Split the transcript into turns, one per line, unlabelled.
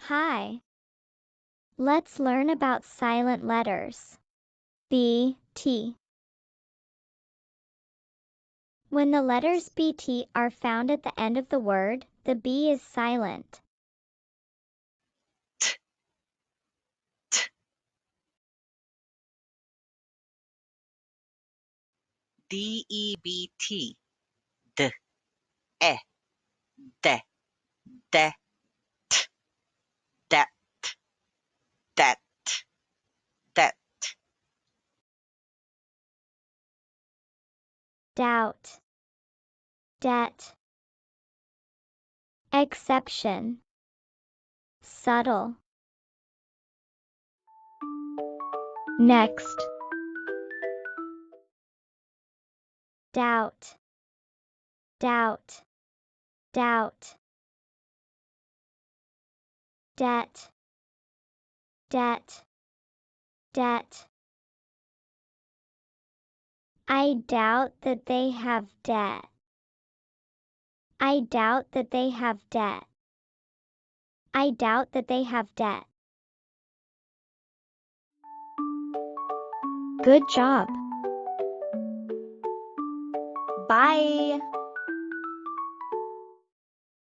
Hi. Let's learn about silent letters. B, T. When the letters B, T are found at the end of the word, the B is silent.
DEBT, D, E, D, D, T, that, that, that.
Doubt, debt. Exception, subtle. Next. Doubt, doubt, doubt. Debt, debt, debt. I doubt that they have debt. I doubt that they have debt. I doubt that they have debt. Good job. Bye.